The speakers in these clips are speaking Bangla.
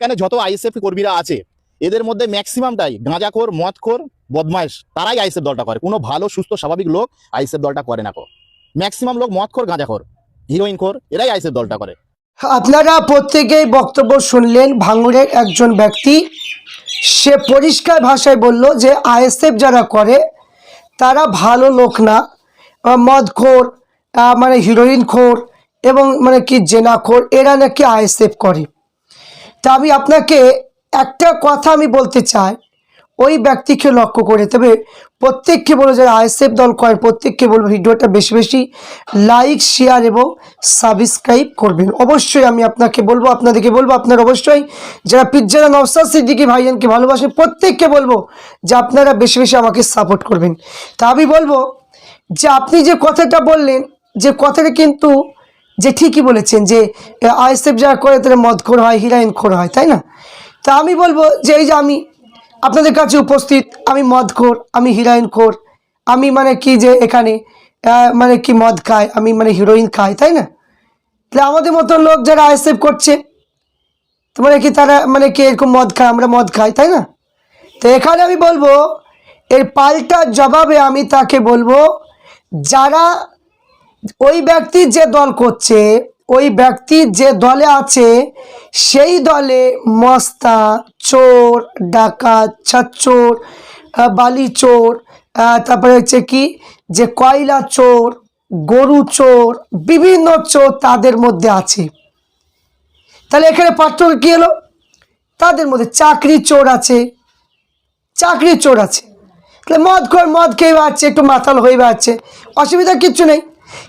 এখানে যত আইএসএফ কর্মীরা আছে এদের মধ্যে ম্যাক্সিমামটাই গাঁজাখোর, মদখোর, বদমাইশ, তারাই আইএসএফ দলটা করে। কোনো ভালো সুস্থ স্বাভাবিক লোক আইএসএফ দলটা করে না। ম্যাক্সিমাম লোক মদখোর, গাঁজাখোর, হিরোইনখোর, এরাই আইএসএফ দলটা করে। আপনারা প্রত্যেকেই বক্তব্য শুনলেন। ভাঙড়ের একজন ব্যক্তি সে পরিষ্কার ভাষায় বলল যে আইএসএফ যারা করে তারা ভালো লোক না, মদখোর, মানে হিরোইনখোর এবং মানে কি জেনাখোর, এরা নাকি আইএসএফ করে। তা আমি আপনাকে একটা কথা আমি বলতে চাই, ওই ব্যক্তিকে লক্ষ্য করে। তবে প্রত্যেককে বলবো যারা আইএসএফ দল করে প্রত্যেককে বলবো ভিডিওটা বেশি বেশি লাইক, শেয়ার এবং সাবস্ক্রাইব করবেন। অবশ্যই আমি আপনাকে বলবো, আপনাদেরকে বলবো, আপনারা অবশ্যই যারা পিজ্জারা নওশাদ সিদ্দিকী ভাইজানকে ভালোবাসেন প্রত্যেককে বলবো যে আপনারা বেশি বেশি আমাকে সাপোর্ট করবেন। তা আমি বলবো যে আপনি যে কথাটা বললেন, যে কথাটা কিন্তু যে ঠিকই বলেছেন যে আইএসএফ যারা করে তারা মদখোর হয়, হিরোইনখোর হয়, তাই না? তা আমি বলবো যে এই যে আমি আপনাদের কাছে উপস্থিত, আমি মদখোর, আমি হিরোইনখোর, আমি মানে কি যে এখানে মানে কি মদ খায়, আমি মানে হিরোইন খাই, তাই না? তাহলে আমাদের মতো লোক যারা আইএসএফ করছে তো মানে কি তারা মানে কি এরকম মদ খায়, আমরা মদ খাই, তাই না? তো এখানে আমি বলবো এর পাল্টা জবাবে আমি তাকে বলবো যারা ওই ব্যক্তি যে দল করছে, ওই ব্যক্তি যে দলে আছে সেই দলে মস্তা, চোর, ডাকাত, ছাচ্চোর, বালি চোর, তারপরে হচ্ছে কি যে কয়লা চোর, গরু চোর, বিভিন্ন চোর তাদের মধ্যে আছে। তাহলে এখানে পার্থক্য কী হলো? তাদের মধ্যে চাকরি চোর আছে, চাকরি চোর আছে, তাহলে মদ খেয়ে বেড়াচ্ছে, একটু মাতাল হয়ে বেড়াচ্ছে, অসুবিধা কিচ্ছু নেই।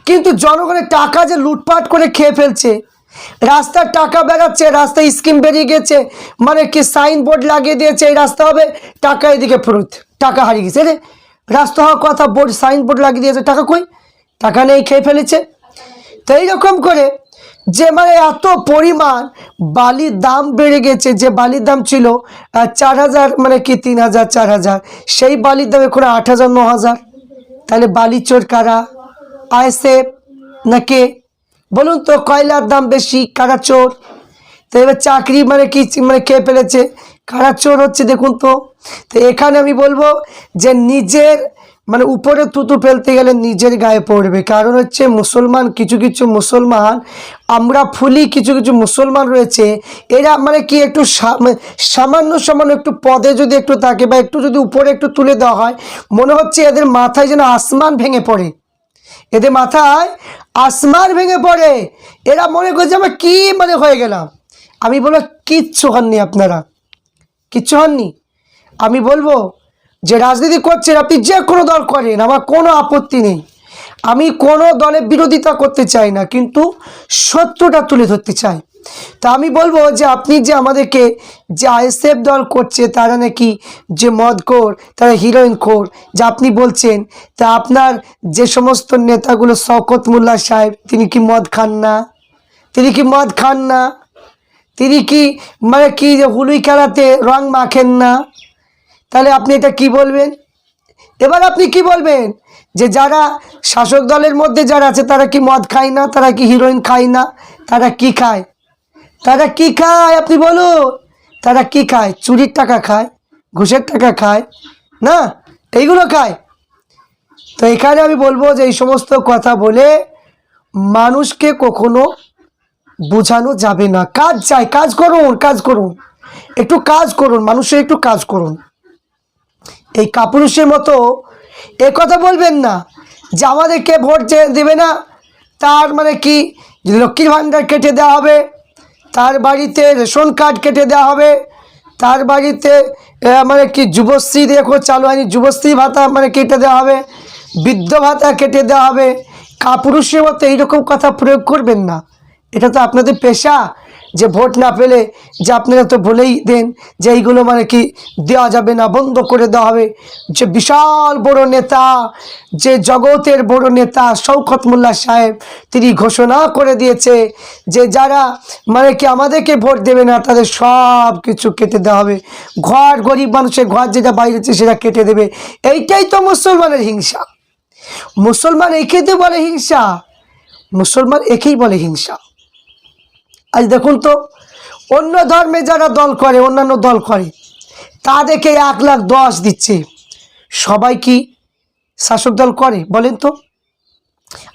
কিন্তু জনগণের টাকা যে লুটপাট করে খেয়ে ফেলছে, রাস্তার টাকা বেরাচ্ছে, রাস্তায় স্কিম বেরিয়ে গেছে, মানে কি সাইনবোর্ড লাগিয়ে দিয়েছে এই রাস্তা হবে, টাকা এদিকে ফেরত, টাকা হারিয়ে গেছে রে, রাস্তা হওয়ার কথা, বোর্ড সাইনবোর্ড লাগিয়ে দিয়েছে, টাকা কই? টাকা নেই, খেয়ে ফেলেছে। তো এইরকম করে যে মানে এত পরিমাণ বালির দাম বেড়ে গেছে, যে বালির দাম ছিল 4,000 মানে কি 3,000 4,000, সেই বালির দাম এখন 8,000 9,000। তাহলে বালি চোর কারা? আইএসএফ নাকি? বলুন তো, কয়লার দাম বেশি, কারা চোর? তো এবার চাকরি মানে কি মানে খেয়ে ফেলেছে, কারা চোর হচ্ছে দেখুন তো। তো এখানে আমি বলবো যে নিজের মানে উপরে থুতু ফেলতে গেলে নিজের গায়ে পড়বে। কারণ হচ্ছে মুসলমান, কিছু কিছু মুসলমান আমরা ফুলি, কিছু কিছু মুসলমান রয়েছে এরা মানে কি একটু সামান্য সামান্য একটু পদে যদি একটু থাকে বা একটু যদি উপরে একটু তুলে দেওয়া হয়, মনে হচ্ছে এদের মাথায় যেন আসমান ভেঙে পড়ে, এদের মাথায় আসমান ভেঙে পড়ে। এরা মনে করছে আমরা কি মানে হয়ে গেলাম। আমি বলবো কিচ্ছু হননি, আপনারা কিচ্ছু হননি। আমি বলবো যে রাজনীতি করছেন আপনি যে কোনো দল করেন, আমার কোনো আপত্তি নেই, আমি কোনো দলের বিরোধিতা করতে চাই না, কিন্তু সত্যটা তুলে ধরতে চাই। তা আমি বলবো যে আপনি যে আমাদেরকে যে আইএসএফ দল করছে তারা নাকি যে মদখোর, তারা হিরোইনখোর যা আপনি বলছেন, তা আপনার যে সমস্ত নেতাগুলো, শওকত মোল্লা সাহেব, তিনি কি মদ খান না? তিনি কি মদ খান না? তিনি কি মানে কি যে হুলুই খেলাতে রং মাখেন না? তাহলে আপনি এটা কি বলবেন? এবার আপনি কি বলবেন যে যারা শাসক দলের মধ্যে যারা আছে তারা কি মদ খায় না, তারা কি হিরোইন খায় না? তারা কি খায়? তারা কি খায় আপনি বলুন? তারা কি খায়? চুরির টাকা খায়, ঘুষের টাকা খায় না, এইগুলো খায়। তো এখানে আমি বলবো যে এই সমস্ত কথা বলে মানুষকে কখনো বোঝানো যাবে না। কাজ চাই, কাজ করুন, কাজ করুন, একটু কাজ করুন, মানুষের একটু কাজ করুন। এই কাপুরুষের মতো এ কথা বলবেন না যে আমাদেরকে ভোট দেবে না, তার মানে কি লক্ষ্মীর ভাণ্ডার কেটে দেওয়া হবে, তার বাড়িতে রেশন কার্ড কেটে দেওয়া হবে, তার বাড়িতে মানে কি যুবশ্রী দেখো চালু হয়নি, যুবশ্রী ভাতা মানে কেটে দেওয়া হবে, বৃদ্ধ ভাতা কেটে দেওয়া হবে। কাপুরুষের মতো এইরকম কথা প্রয়োগ করবেন না। এটা তো আপনাদের পেশা যে ভোট না পেলে যে আপনারা তো বলেই দেন যে এইগুলো মানে কি দেওয়া যাবে না, বন্ধ করে দেওয়া হবে। যে বিশাল বড় নেতা, যে জগতের বড় নেতা শওকত মোল্লা সাহেব, তিনি ঘোষণা করে দিয়েছে যে যারা মানে কি আমাদেরকে ভোট দেবে না তাদের সব কিছু কেটে দেওয়া হবে, ঘর, গরিব মানুষের ঘর যেটা বাইরেছে সেটা কেটে দেবে। এইটাই তো মুসলমানের হিংসা। মুসলমান একেই তো বলে হিংসা, মুসলমান একেই বলে হিংসা। আজ দেখুন তো অন্য ধর্মে যারা দল করে, অন্যান্য দল করে, তাদেরকে 1,10,000 দিচ্ছে। সবাই কি শাসক দল করে বলেন তো?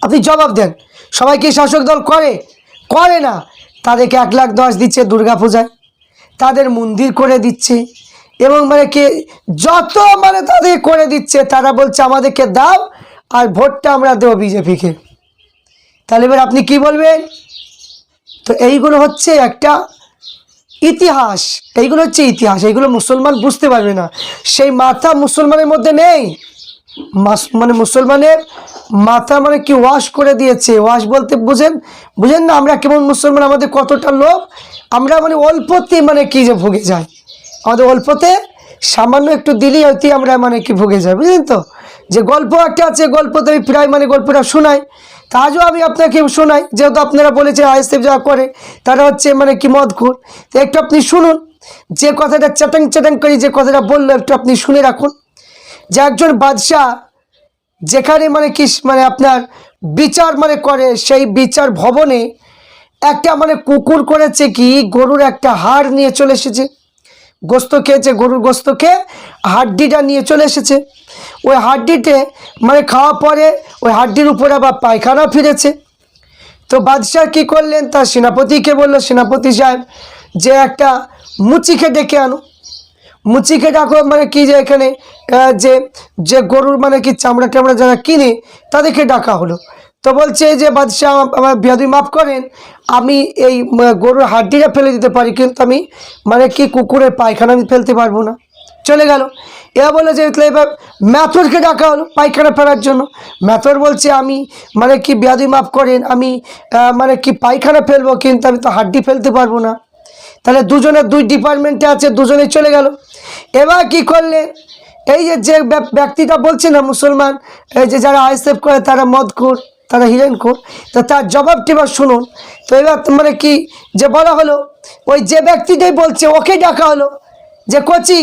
আপনি জবাব দেন। সবাই কি শাসক দল করে? করে না। তাদেরকে 1,10,000 দিচ্ছে দুর্গা পূজায়, তাদের মন্দির করে দিচ্ছে, এবং মানে কি যত মানে তাদের করে দিচ্ছে, তারা বলছে আমাদেরকে দাও আর ভোটটা আমরা দেবো বিজেপিকে। তাহলে এবার আপনি কি বলবেন? তো এইগুলো হচ্ছে একটা ইতিহাস, এইগুলো হচ্ছে ইতিহাস। এইগুলো মুসলমান বুঝতে পারবে না, সেই মাথা মুসলমানের মধ্যে নেই। মানে মুসলমানের মাথা মানে কি ওয়াশ করে দিয়েছে। ওয়াশ বলতে বুঝেন বুঝেন না? আমরা কেমন মুসলমান, আমাদের কতটা লোভ, আমরা মানে অল্পতে মানে কি যে ভুগে যায়, আমাদের অল্পতে সামান্য একটু দিলেই হয়তো আমরা মানে কি ভুগে যাই, বুঝলেন তো? যে গল্প একটা আছে, গল্পতে আমি প্রায় মানে গল্পটা শোনাই, তা আজও আমি আপনাকে শোনাই, যেহেতু আপনারা বলেছেন আইএসএফ যারা করে তারা হচ্ছে মানে কি মদখোর। তো একটু আপনি শুনুন, যে কথাটা চ্যাটাং চ্যাটাং করে যে কথাটা বললো, একটু আপনি শুনে রাখুন। যে একজন বাদশাহ যেখানে মানে কি মানে আপনার বিচার মানে করে, সেই বিচার ভবনে একটা মানে কুকুর করেছে কি, গরুর একটা হাড় নিয়ে চলে এসেছে, গোস্ত খেয়েছে, গরুর গোস্ত খেয়ে হাড্ডিটা নিয়ে চলে এসেছে। ওই হাড্ডিতে মানে খাওয়া পরে ওই হাড্ডির উপরে আবার পায়খানা ফিরেছে। তো বাদশাহ কি করলেন, তার সেনাপতিকে বললো, সেনাপতি সাহেব যে একটা মুচিকে ডেকে আনো। মুচিকে ডাকো মানে কি, যে এখানে যে যে গরুর মানে কি চামড়া টামড়া যারা কিনে তাদেরকে ডাকা হলো। তো বলছে যে বাদশাহ আমার বেয়াদবি মাফ করেন, আমি এই গরুর হাড্ডিটা ফেলে দিতে পারি, কিন্তু আমি মানে কি কুকুরের পায়খানা আমি ফেলতে পারবো না। চলে গেল। এ বলে যে এবার ম্যাথরকে ডাকা হলো পায়খানা ফেলার জন্য। ম্যাথর বলছে আমি মানে কি বেয়াদবি মাফ করেন, আমি মানে কি পায়খানা ফেলবো, কিন্তু আমি তো হাড্ডি ফেলতে পারবো না। তাহলে দুজনের দুই ডিপার্টমেন্টে আছে, দুজনেই চলে গেল। এবার কি করলে, এই যে ব্যক্তিটা বলছে না মুসলমান, এই যে যারা আইএসএফ করে তারা মদখোর, তারা হিরেনখোর, তো তার জবাবটি এবার শুনুন। তো এবার মানে কি যে বলা হলো, ওই যে ব্যক্তিটাই বলছে ওকে ডাকা হলো, যে কচি,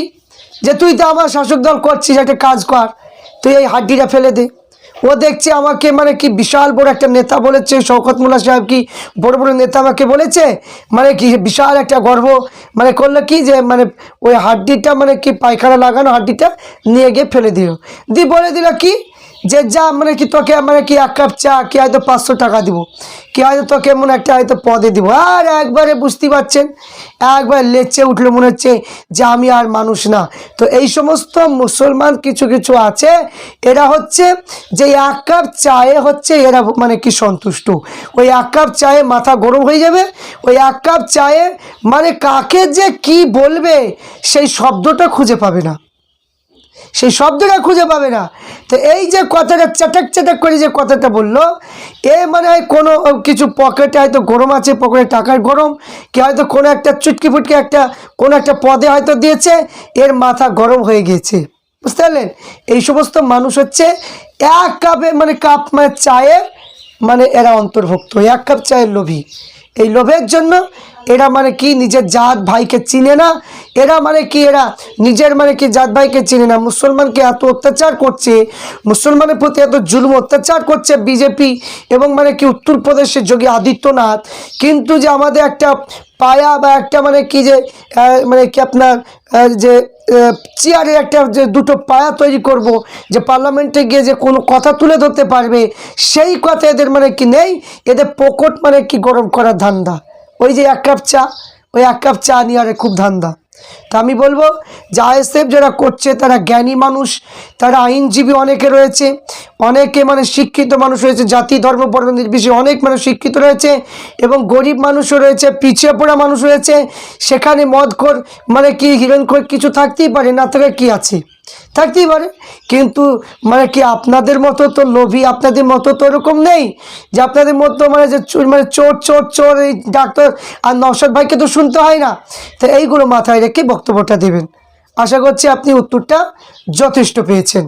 যে তুই তো আমার শাসক দল করছিস, একটা কাজ কর, তুই এই হাড্ডিটা ফেলে দে। ও দেখছে আমাকে মানে কি বিশাল বড় একটা নেতা বলেছে, শওকত মোল্লা সাহেব কি বড় বড় নেতা আমাকে বলেছে, মানে কি বিশাল একটা গর্ব মানে করলো কি, যে মানে ওই হাড্ডিটা মানে কি পায়খানা লাগানো হাড্ডিটা নিয়ে গিয়ে ফেলে দিল। দিয়ে বলে দিল কি, যে যা মানে কি তোকে মানে কি 1 কাপ চা কি হয়তো 500 টাকা দিব, কি হয়তো তোকে মনে একটা হয়তো পদে দিব। আর একবারে বুঝতে পারছেন, একবার লেচে উঠলো, মনে হচ্ছে যে আমি আর মানুষ না। তো এই সমস্ত মুসলমান কিছু কিছু আছে, এরা হচ্ছে যে 1 কাপ চায়ে হচ্ছে এরা মানে কি সন্তুষ্ট। ওই 1 কাপ চায়ে মাথা গরম হয়ে যাবে, ওই 1 কাপ চায়ে মানে কাকে যে কি বলবে সেই শব্দটা খুঁজে পাবে না, সেই শব্দটা খুঁজে পাবে না। তো এই যে কথাটা চাটাক চাটাক করে যে কথাটা বললো, এ মানে হয় কোনো কিছু পকেটে হয়তো গরম আছে, পকেটে টাকার গরম, কি হয়তো কোনো একটা চুটকি ফুটকি একটা কোনো একটা পদে হয়তো দিয়েছে, এর মাথা গরম হয়ে গিয়েছে, বুঝতে পারলেন? এই সমস্ত মানুষ হচ্ছে 1 কাপে মানে কাপ মানে চায়ের মানে এরা অন্তর্ভুক্ত, 1 কাপ চায়ের লোভী। এই লোভের জন্য এরা মানে কি নিজের জাত ভাইকে চিনে না, এরা মানে কি এরা নিজের মানে কি জাত ভাইকে চিনে না। মুসলমানকে এত অত্যাচার করছে, মুসলমানের প্রতি এত জুলুম অত্যাচার করছে বিজেপি এবং মানে কি উত্তরপ্রদেশের যোগী আদিত্যনাথ, কিন্তু যে আমাদের একটা পায়া বা একটা মানে কি যে মানে কি আপনার যে চেয়ারে একটা যে দুটো পায়া তৈরি করব, যে পার্লামেন্টে গিয়ে যে কোনো কথা তুলে ধরতে পারবে, সেই কথা এদের মানে কি নেই। এদের পকেট মানে কি গরম করার ধান্দা, ওই যে 1 কাপ চা, ওই 1 কাপ চা নিয়ে আরে খুব ধান্দা। তা আমি বলবো যে আইএসএফ যারা করছে তারা জ্ঞানী মানুষ, তারা আইনজীবী অনেকে রয়েছে, অনেকে মানে শিক্ষিত মানুষ রয়েছে, জাতি ধর্ম বর্ণ নির্বিশেষে অনেক মানুষ শিক্ষিত রয়েছে, এবং গরিব মানুষও রয়েছে, পিছিয়ে পড়া মানুষ রয়েছে। সেখানে মদখোর মানে কি হিরণখোর কিছু থাকতেই পারে, না থাকে কি আছে, থাকতেই পারে, কিন্তু মানে কি আপনাদের মতো তো লোভী, আপনাদের মতো তো এরকম নেই যে আপনাদের মতো মানে যে মানে চোর চোর চোর এই ডাক্তার আর নওশাদ ভাইকে তো শুনতে হয় না। তো এইগুলো মাথায় রেখে বক্তব্যটা দেবেন। আশা করছি আপনি উত্তরটা যথেষ্ট পেয়েছেন।